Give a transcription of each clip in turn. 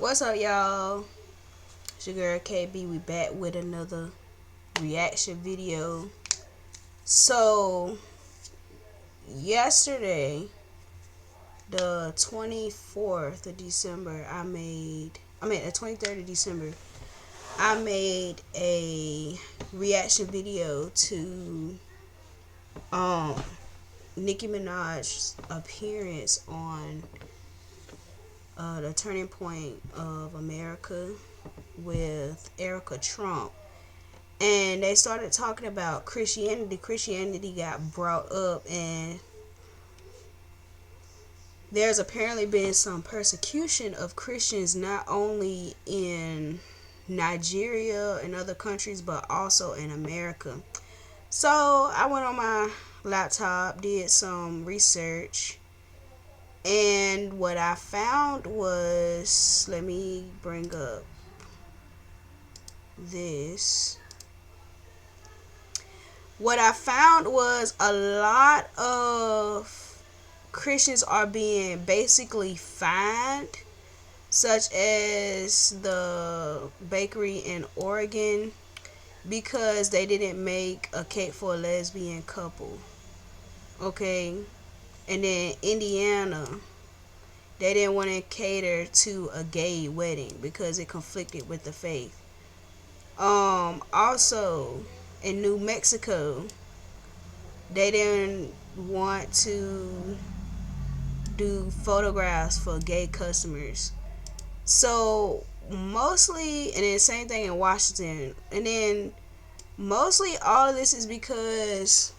What's up, y'all? It's your girl KB. We back with another reaction video. So, yesterday, the 24th of December, the 23rd of December, I made a reaction video to Nicki Minaj's appearance on the Turning Point of America with Erica Trump. And they started talking about Christianity. Christianity got brought up, and there's apparently been some persecution of Christians not only in Nigeria and other countries but also in America. So I went on my laptop, did some research, and what I found was, let me bring up this. What I found was a lot of Christians are being basically fined, such as the bakery in Oregon, because they didn't make a cake for a lesbian couple. Okay? And then Indiana, they didn't want to cater to a gay wedding because it conflicted with the faith. Also, in New Mexico, they didn't want to do photographs for gay customers. So mostly, and then same thing in Washington. And then mostly all of this is because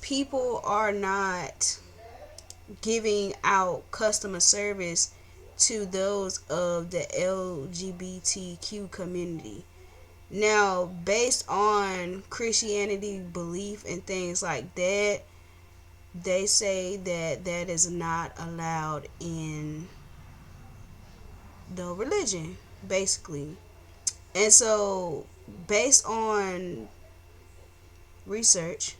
people are not giving out customer service to those of the LGBTQ community. Now, based on Christianity belief and things like that, they say that that is not allowed in the religion, basically. And so, based on research,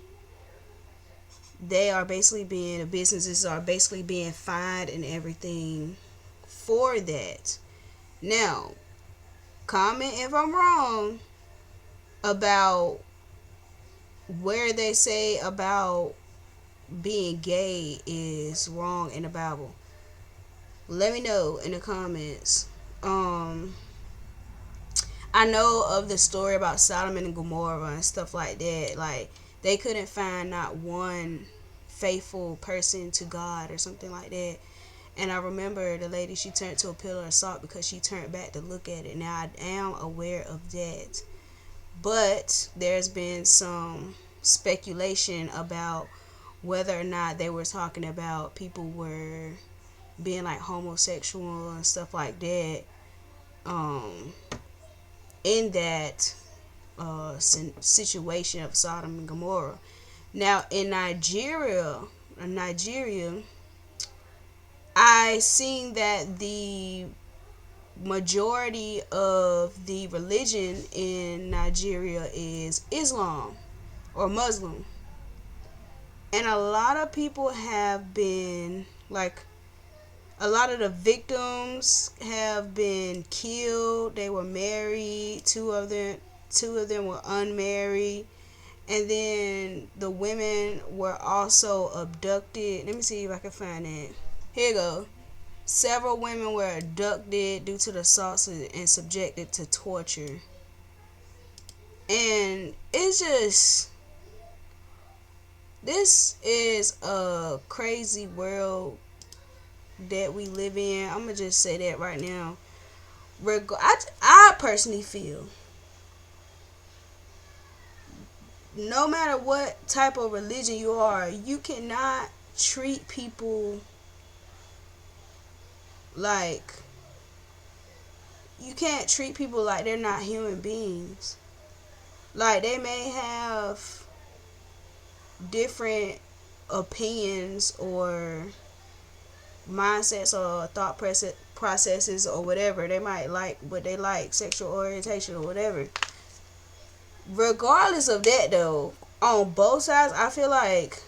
the businesses are basically being fined and everything for that. Now, comment if I'm wrong about where they say about being gay is wrong in the Bible. Let me know in the comments. I know of the story about Sodom and Gomorrah and stuff like that. Like, they couldn't find not one faithful person to God or something like that. And I remember the lady, she turned to a pillar of salt because she turned back to look at it. Now, I am aware of that. But there's been some speculation about whether or not they were talking about people were being like homosexual and stuff like that in that situation of Sodom and Gomorrah. Now, in Nigeria, I seen that the majority of the religion in Nigeria is Islam or Muslim. And a lot of people have been, like, a lot of the victims have been killed. They were married. Two of them were unmarried. And then the women were also abducted. Let me see if I can find it. Here you go. Several women were abducted due to the assaults and subjected to torture. And it's just, this is a crazy world that we live in. I'm gonna just say that right now. I personally feel, no matter what type of religion you are, you cannot treat people like, you can't treat people like they're not human beings. Like, they may have different opinions or mindsets or thought processes or whatever. They might like what they like, sexual orientation or whatever. Regardless of that, though, on both sides, I feel like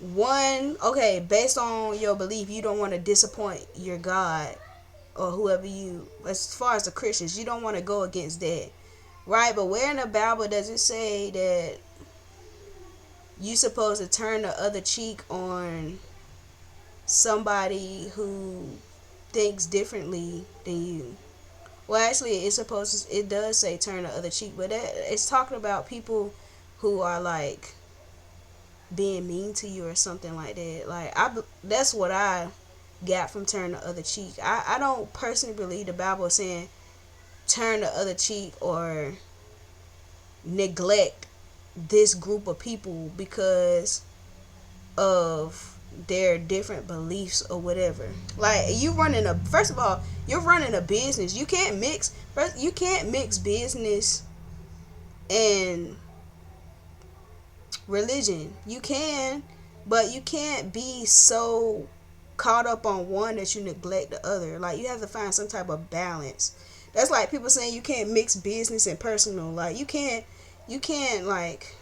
one, okay, based on your belief, you don't want to disappoint your God or whoever you, as far as the Christians, you don't want to go against that, right? But where in the Bible does it say that you supposed to turn the other cheek on somebody who thinks differently than you? Well, actually, it does say turn the other cheek, but it's talking about people who are like being mean to you or something like that. Like, that's what I got from turn the other cheek. I don't personally believe the Bible is saying turn the other cheek or neglect this group of people because of their different beliefs or whatever. Like, first of all, you're running a business. You can't mix business and religion. You can, but you can't be so caught up on one that you neglect the other. Like, you have to find some type of balance. That's like people saying you can't mix business and personal. Like, you can't like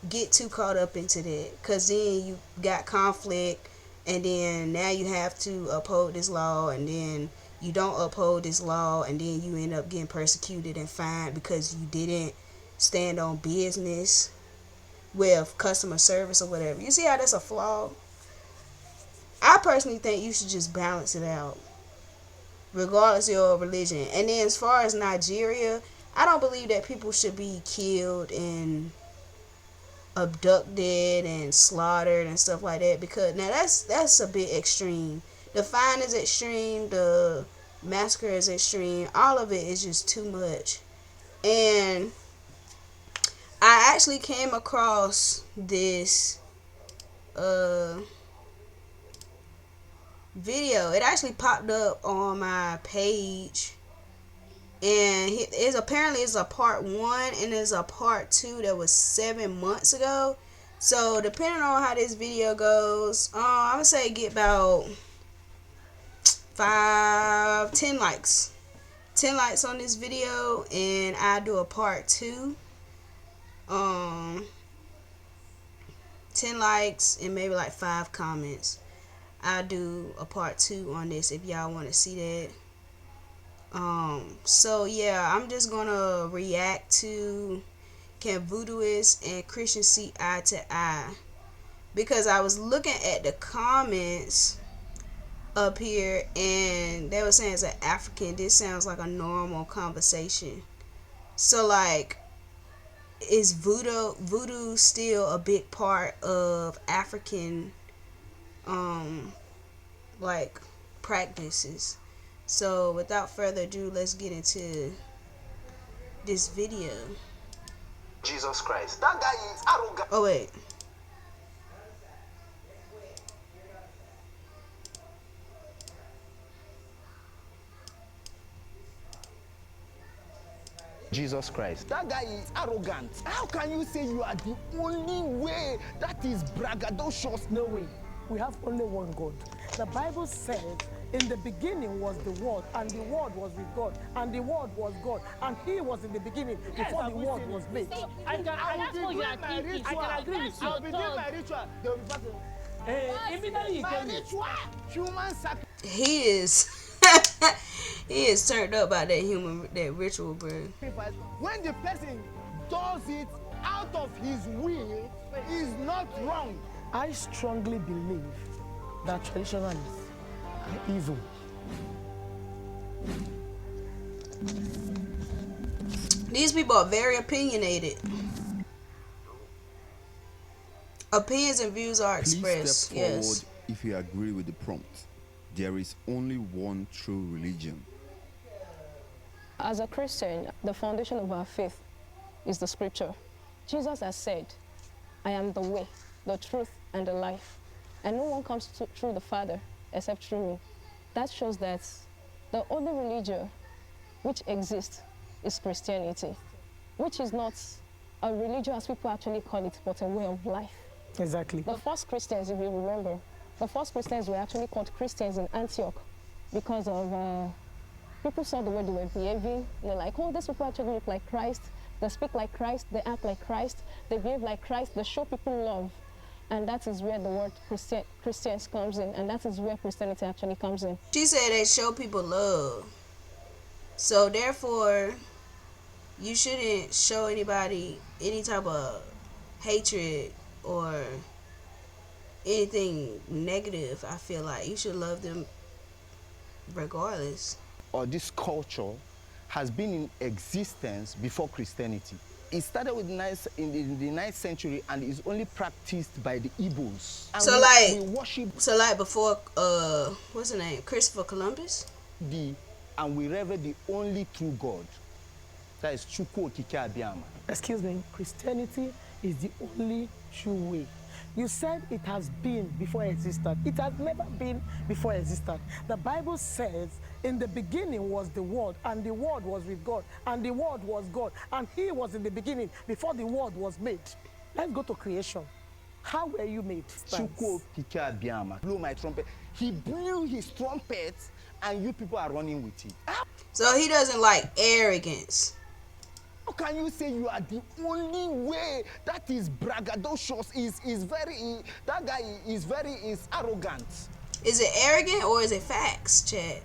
get too caught up into that, because then you got conflict, and then now you have to uphold this law, and then you don't uphold this law, and then you end up getting persecuted and fined because you didn't stand on business with customer service or whatever. You see how that's a flaw? I personally think you should just balance it out regardless of your religion. And then as far as Nigeria, I don't believe that people should be killed and abducted and slaughtered and stuff like that, because now that's a bit extreme. The fine is extreme, the massacre is extreme, all of it is just too much. And I actually came across this video. It actually popped up on my page, and it's a part 1 and there's a part 2 that was 7 months ago. So depending on how this video goes, I would say get about 10 likes. 10 likes on this video, and I do a part 2. 10 likes and maybe like 5 comments. I'll do a part 2 on this if y'all want to see that. So yeah, I'm just gonna react to can Voodooists and Christians see eye to eye, because I was looking at the comments up here and they were saying, as an African, this sounds like a normal conversation. So like, is voodoo still a big part of African like practices? So without further ado, let's get into this video. Jesus Christ, that guy is arrogant. Oh wait. Jesus Christ, that guy is arrogant. How can you say you are the only way? That is braggadocious. No way. We have only one God. The Bible says, in the beginning was the Word, and the Word was with God, and the Word was God, and He was in the beginning before the Word was made. I can agree with you. I'll begin my ritual. They'll be back. Immediately My ritual. Human sacrifice. He is he is turned up by that ritual, bro. When the person does it out of his will, is not wrong. I strongly believe that traditionalists are evil. These people are very opinionated. Opinions and views are expressed. Please step forward yes. if you agree with the prompt. There is only one true religion. As a Christian, the foundation of our faith is the scripture. Jesus has said, I am the way, the truth, and the life. And no one comes through the Father except through me. That shows that the only religion which exists is Christianity, which is not a religion as people actually call it, but a way of life. Exactly. The first Christians, if you remember, the first Christians were actually called Christians in Antioch because of people saw the way they were behaving. They're like, oh, these people actually look like Christ. They speak like Christ. They act like Christ. They behave like Christ. They show people love. And that is where the word Christians comes in, and that is where Christianity actually comes in. She said they show people love. So therefore, you shouldn't show anybody any type of hatred or anything negative. I feel like you should love them regardless. Or this culture has been in existence before Christianity. It started with in the 9th century and is only practiced by the Igbos. And So we worship before what's the name? Christopher Columbus? and we revere the only true God. That is Chukwu Okike Abiyama. Excuse me, Christianity is the only true way. You said it has been before it existed. It has never been before it existed. The Bible says, in the beginning was the Word, and the Word was with God, and the Word was God, and He was in the beginning before the world was made. Let's go to creation. How were you made? Chukwu Okike Abiyama blew my trumpet. He blew his trumpet, and you people are running with it. So he doesn't like arrogance. How can you say you are the only way? That is braggadocious. That guy is arrogant. Is it arrogant or is it facts, Chad?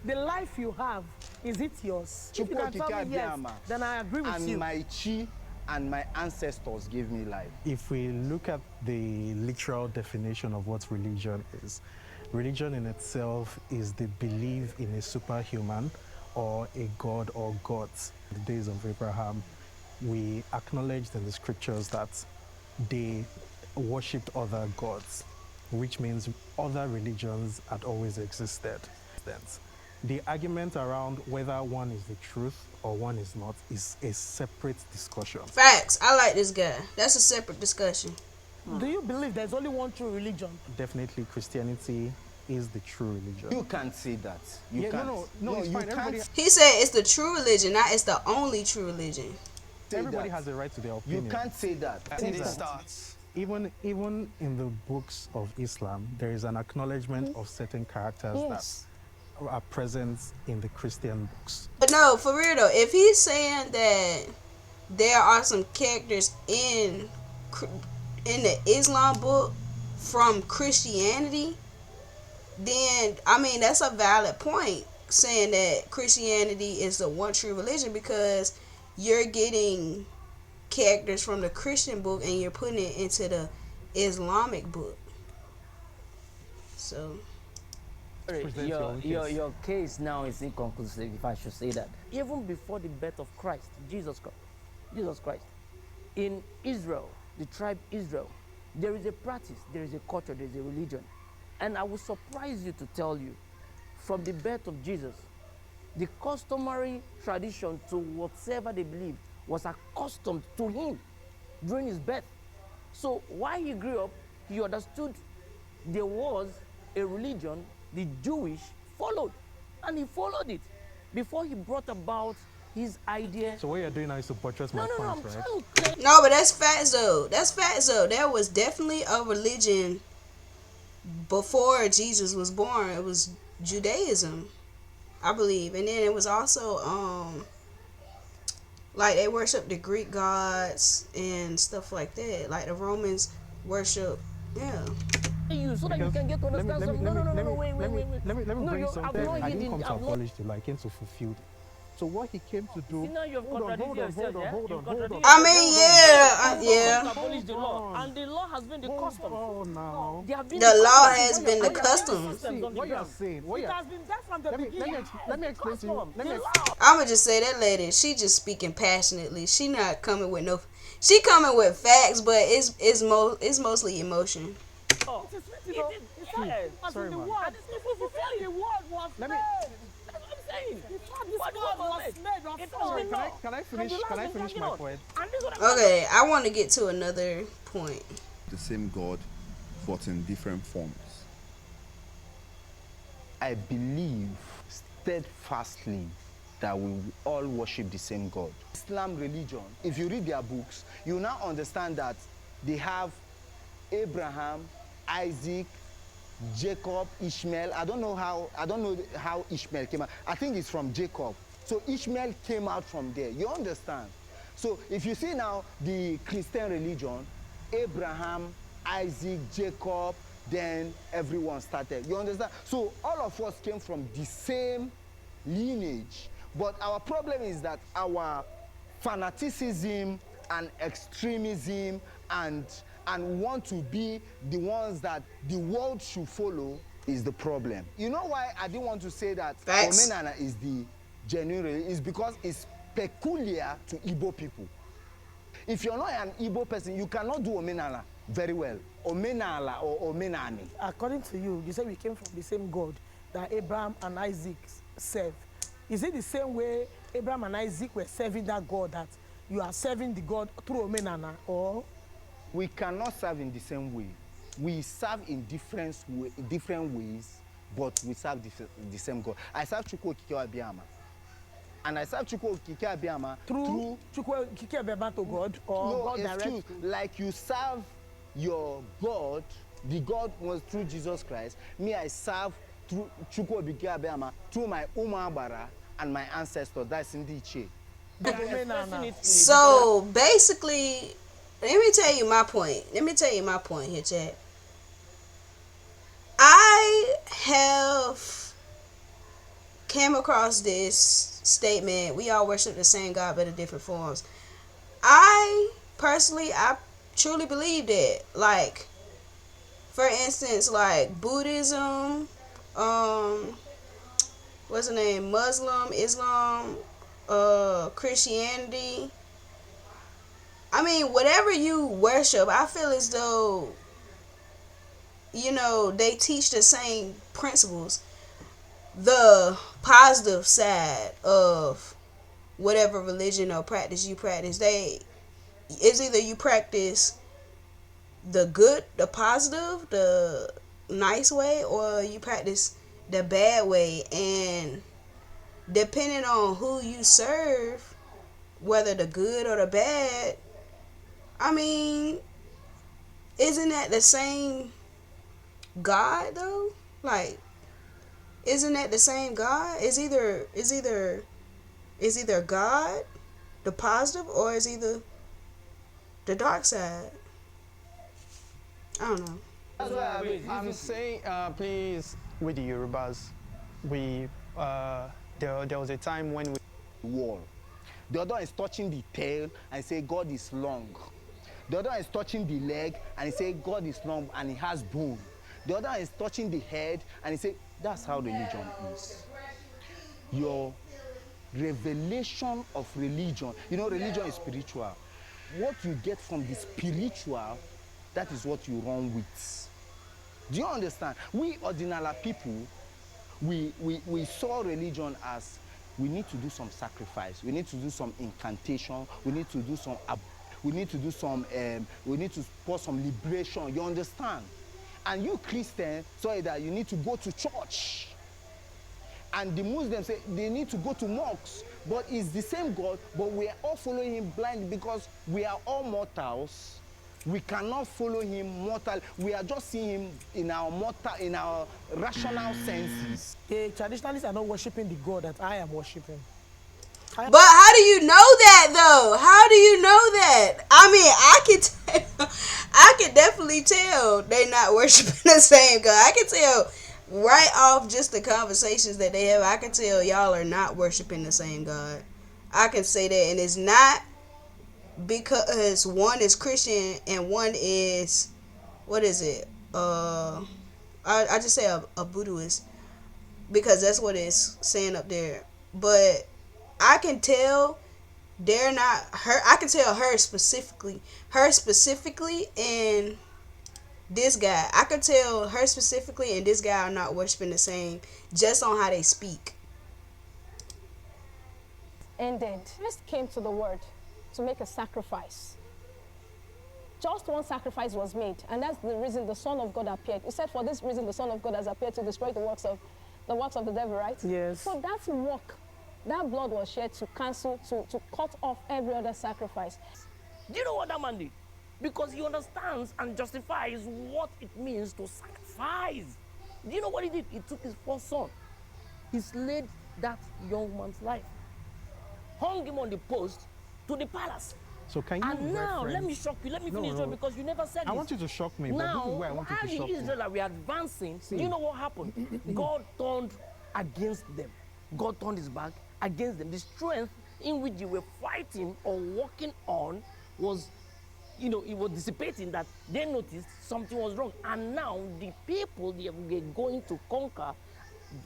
The life you have, is it yours? If you can tell me yes, then I agree with you. And my chi and my ancestors gave me life. If we look at the literal definition of what religion in itself is the belief in a superhuman or a god or gods. In the days of Abraham, we acknowledged in the scriptures that they worshipped other gods, which means other religions had always existed. The argument around whether one is the truth or one is not is a separate discussion. Facts. I like this guy. That's a separate discussion. Do you believe there's only one true religion? Definitely Christianity is the true religion. You can't say that. You Yeah, can't. no, it's you fine. can't Everybody, He said it's the true religion, not it's the only true religion. say everybody that. has a right to their opinion. You can't say that. Even in the books of Islam, there is an acknowledgement of certain characters Yes. that are present in the Christian books. But no, for real though, if he's saying that there are some characters in the Islam book from Christianity, then I mean that's a valid point, saying that Christianity is the one true religion, because you're getting characters from the Christian book and you're putting it into the Islamic book. So Present your own case. Your case now is inconclusive, if I should say that. Even before the birth of Christ, Jesus Christ, in Israel, the tribe Israel, there is a practice, there is a culture, there is a religion. And I will surprise you to tell you, from the birth of Jesus, the customary tradition to whatever they believed was accustomed to him during his birth. So while he grew up, he understood there was a religion the Jewish followed, and he followed it before he brought about his idea. So what you're doing now is to buttress my I'm point, right? trying to clear. no, but that's facts though. That's facts though. There was definitely a religion before Jesus was born. It was Judaism, I believe, and then it was also like they worship the Greek gods and stuff like that. Like the Romans worship, yeah. You so that you Because can get to understand something. No, wait. Let me No, bring you something. acknowledge I it didn't in- come to acknowledge- abolish the law. I came to fulfill it. So what he came to do. See, now you've contradicted yourself, yeah? You've contradicted I mean, yourself. yeah. Abolish the law, and the law has been the custom. now. They have been The law customs. has been the custom. See, what you're saying. What It you're, has been there from the let me beginning. explain to you. Let me I'ma just say that lady, she just speaking passionately. She not coming with no. She coming with facts, but it's mostly emotion. Oh, It is written, it says. as Sorry, in the man. word. And it's not fulfilled. The word was Let me- made. That's what I'm saying. Before this What word was made? made of It flesh. has been law. Can I finish? And the law Can I has been finish dragging my on. point? And this is what I'm Okay, I want to get to another point. The same God, but in different forms. I believe steadfastly that we all worship the same God. Islam religion, if you read their books, you now understand that they have Abraham, Isaac, Jacob, Ishmael. I don't know how Ishmael came out. I think it's from Jacob. So Ishmael came out from there. You understand? So if you see now the Christian religion, Abraham, Isaac, Jacob, then everyone started. You understand? So all of us came from the same lineage, but our problem is that our fanaticism and extremism and want to be the ones that the world should follow is the problem. You know why I didn't want to say that Facts. Omenana is the genuine religion? Is because it's peculiar to Igbo people. If you're not an Igbo person, you cannot do Omenala very well. Omenala or Omenani. According to you, you said we came from the same God that Abraham and Isaac served. Is it the same way Abraham and Isaac were serving that God that you are serving the God through Omenana, or? We cannot serve in the same way. We serve in different ways, but we serve the same God. I serve Chukwu Okike Abiyama. And I serve Chukwu Okike Abiyama Through Chukwu Okike Abiyama to God, or no, God excuse, direct? like you serve your God, the God was through Jesus Christ. Me, I serve through Chukwu Okike Abiyama, through my Umabara and my ancestors. That's in the Iche. So basically, let me tell you my point. Let me tell you my point here, Chad. I have came across this statement: we all worship the same God but in different forms. I truly believe that. Like, for instance, like Buddhism, what's the name? Muslim, Islam, Christianity. I mean, whatever you worship, I feel as though, they teach the same principles. The positive side of whatever religion or practice you practice, it's either you practice the good, the positive, the nice way, or you practice the bad way. And depending on who you serve, whether the good or the bad, I mean, isn't that the same God though? Like, isn't that the same God? Is either God the positive, or is either the dark side? I don't know. That's why I'm saying, please, with the Yorubas, there was a time when we wall. The other one is touching the tail and say God is long. The other one is touching the leg and he say God is long and he has bone. The other one is touching the head and he say that's how religion is. Your revelation of religion, religion is spiritual. What you get from the spiritual, that is what you run with. Do you understand? We ordinary people, we saw religion as we need to do some sacrifice, we need to do some incantation, we need to do some we need to pour some liberation. You understand? And you Christian saw that you need to go to church. And the Muslims say they need to go to mosques. But it's the same God, but we are all following him blindly because we are all mortals. We cannot follow him mortal. We are just seeing him in our rational senses. The traditionalists are not worshiping the God that I am worshiping. But how do you know that though? How do you know that? I mean, I can definitely tell they not worshiping the same God. I can tell right off just the conversations that they have. I can tell y'all are not worshiping the same God. I can say that, and it's not because one is Christian and one is, what is it? I just say a Voodooist because that's what it's saying up there. But I can tell they're not her. I can tell her specifically, and this guy. I can tell her specifically and this guy are not worshiping the same just on how they speak. Ended. Christ came to the world to make a sacrifice. Just one sacrifice was made, and that's the reason the Son of God appeared. He said, for this reason the Son of God has appeared to destroy the works of the devil, right? Yes. So that's work. That blood was shed to cancel, to cut off every other sacrifice. Do you know what that man did? Because he understands and justifies what it means to sacrifice. Do you know what he did? He took his first son. He slayed that young man's life. Hung him on the post to the palace. So can you And now, let reference- me shock you. Let me No, finish no. it because you never said I this. want you to shock me, but Now, this is where I want you while to the shock me. Israelites were advancing, do you know what happened? God turned against them. God turned his back against them. The strength in which they were fighting or working on was, you know, it was dissipating, that they noticed something was wrong. And now the people they were going to conquer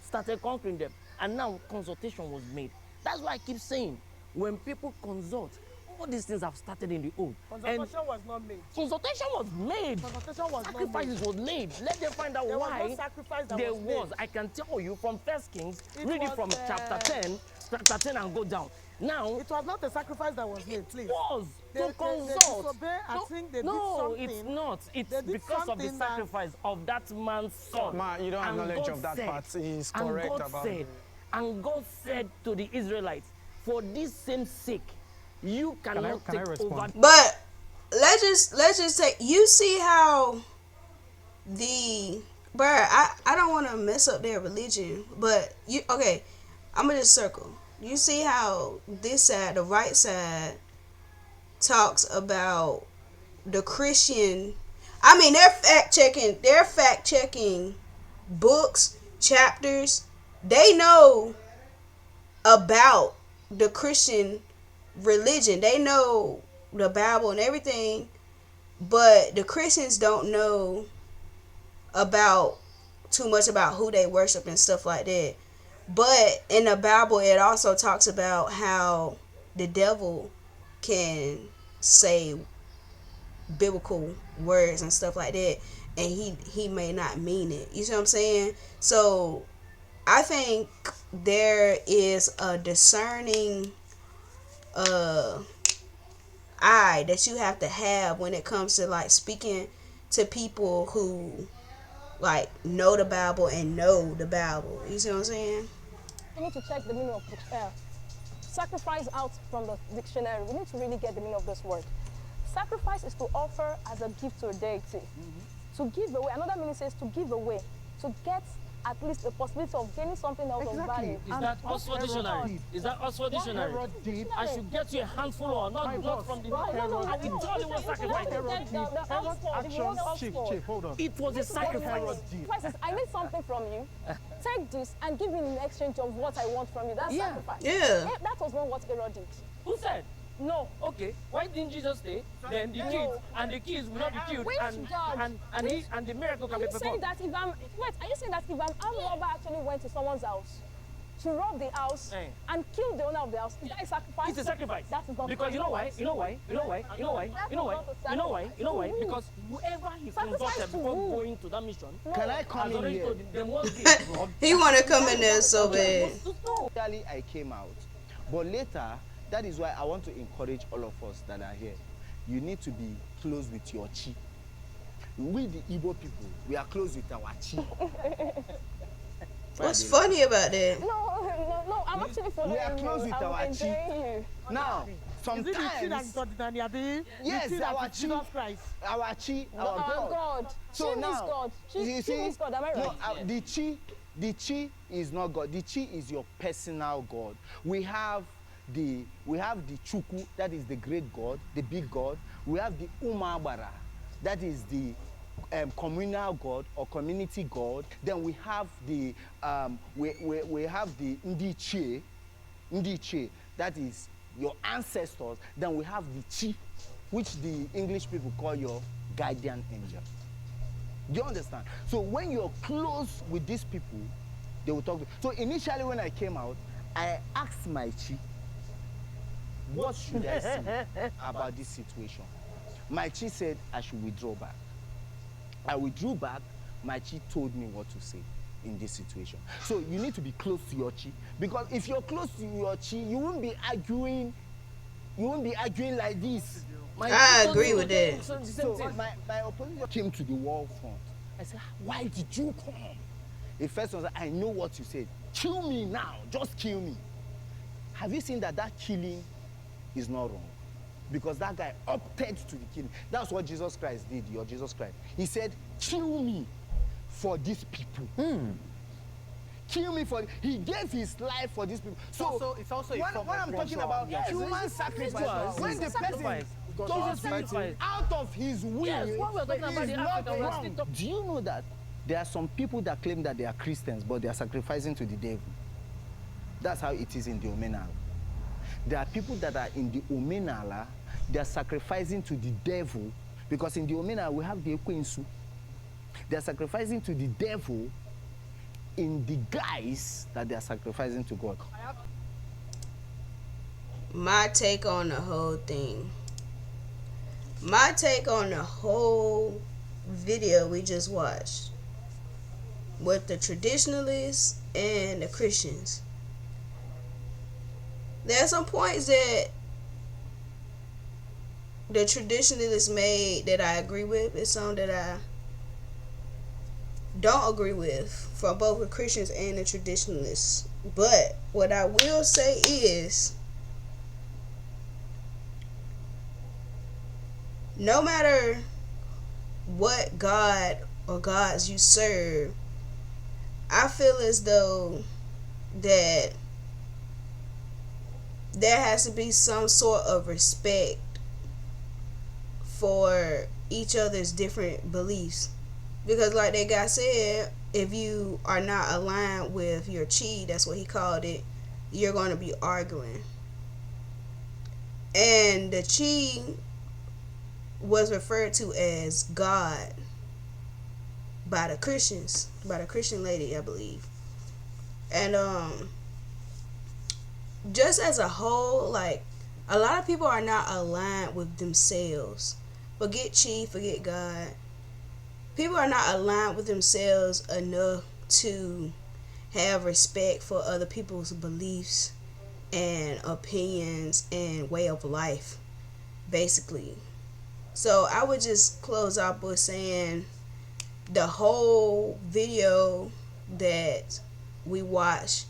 started conquering them. And now consultation was made. That's why I keep saying, when people consult, all these things have started in the old. Consultation was not made. Consultation was made. Consultation was not Sacrifices made. was laid. Let them find out There was why no sacrifice that there was made. was. I can tell you from First Kings, It read it was, from chapter 10 and go down. Now, It was not a sacrifice that was made, please. was They to consult. disobey. I think they did no, something. it's not. It's They did because of the something that- sacrifice of that man's son. Ma, you don't have And knowledge God of that said- part. He's and correct God about said, it. And God said to the Israelites, for this same sake, you cannot can I take respond? over. But let's just take, you see how I don't want to mess up their religion, but I'm gonna just circle. You see how this side, the right side, talks about the Christian. I mean, they're fact checking books, chapters. They know about the Christian religion. They know the Bible and everything, but the Christians don't know about too much about who they worship and stuff like that. But in the Bible, it also talks about how the devil can say biblical words and stuff like that, and he may not mean it. You see what I'm saying? So I think there is a discerning eye that you have to have when it comes to like speaking to people who like know the Bible and know the Bible. You see what I'm saying? We need to check the meaning of sacrifice out from the dictionary. We need to really get the meaning of this word. Sacrifice is to offer as a gift to a deity. To give away. Another meaning says to give away. To get at least the possibility of gaining something else of value. Is that Oxford Dictionary? Is that Oxford Dictionary? Herod did. I should get you a handful or not from the No, I will tell you what sacrifice. Chief, hold on. It was a sacrifice. I need something from you. Take this and give me in exchange of what I want from you. That's Yeah. sacrifice. Yeah. That was not what Herod did. Who said? No. Okay, why didn't Jesus stay? Then the kids and the kids will not be killed, Which God? and the miracle can Are be you saying performed. that if I'm are you saying that if an armed robber actually went to someone's house to rob the house Eh. and kill the owner of the house, is that a sacrifice? It's a sacrifice. That is not Because you know why? You know why? You know why? You know why? You know why? You know why? You know why? Because whoever he consulted before going to that mission Can I come has in already here? told him they must be robbed. He want to come in there so bad. Initially, I came out, but later, that is why I want to encourage all of us that are here. You need to be close with your chi. We, the Igbo people, we are close with our chi. What's funny about that? No, I'm actually following We are close you. with I'm our enjoying chi. you. Now, Is it the tree that is sometimes, God than the yes, tree that our is Jesus chi, Christ? our chi, Our our God. God. So She means now, God. you She see, means God. Am I right? no, the chi is not God. The chi is your personal God. We have the Chukwu, that is the great God, the big God. We have the Umabara, that is the communal God or community God. Then we have the we have the Ndiche, that is your ancestors. Then we have the Chi, which the English people call your guardian angel. Do you understand? So when you're close with these people, they will talk to you. So initially when I came out, I asked my Chi, what should I say about this situation? My Chi said I should withdraw back. I withdrew back. My Chi told me what to say in this situation. So you need to be close to your Chi, because if you're close to your Chi, you won't be arguing. You won't be arguing like this. I agree with that. So my opponent came to the wall front. I said, why did you come? The first one said, I know what you said. Kill me now. Just kill me. Have you seen that killing is not wrong? Because that guy opted to the killing. That's what Jesus Christ did, your Jesus Christ. He said, kill me for these people. kill me for. He gave his life for these people. So It's also a form when of I'm talking ritual. about Yes. human sacrifice, when the person God does Almighty. it out of his will, Yes, what we're talking about is in not Africa, we're still wrong. talking. Do you know that there are some people that claim that they are Christians, but they are sacrificing to the devil? That's how it is in the Omenala. There are people that are in the Omenala, they are sacrificing to the devil, because in the Omenala we have the Ekwensu. They are sacrificing to the devil in the guise that they are sacrificing to God. My take on the whole thing. My take on the whole video we just watched with the traditionalists and the Christians. There are some points that the traditionalists made that I agree with, and some that I don't agree with, for both the Christians and the traditionalists. But what I will say is, no matter what God or gods you serve, I feel as though that there has to be some sort of respect for each other's different beliefs. Because like that guy said, if you are not aligned with your chi, that's what he called it, you're going to be arguing. And the chi was referred to as God by the Christians, by the Christian lady, I believe. And just as a whole, like, a lot of people are not aligned with themselves. Forget chi, forget God. People are not aligned with themselves enough to have respect for other people's beliefs and opinions and way of life, basically. So I would just close off with saying the whole video that we watched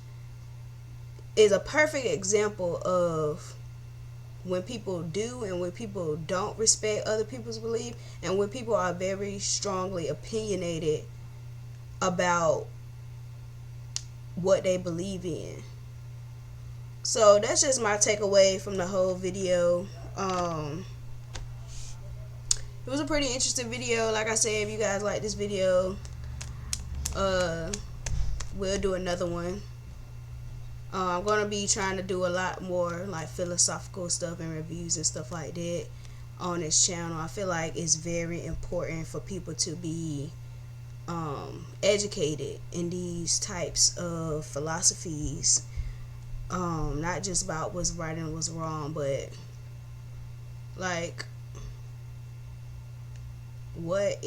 is a perfect example of when people do and when people don't respect other people's belief, and when people are very strongly opinionated about what they believe in. So that's just my takeaway from the whole video. It was a pretty interesting video. Like I said, if you guys like this video, we'll do another one. I'm gonna be trying to do a lot more like philosophical stuff and reviews and stuff like that on this channel. I feel like it's very important for people to be educated in these types of philosophies, not just about what's right and what's wrong, but like what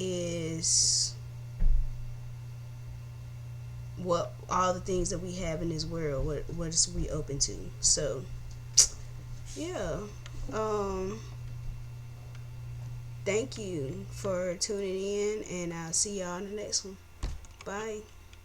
all the things that we have in this world, what is we open to. So yeah, thank you for tuning in, and I'll see y'all in the next one. Bye.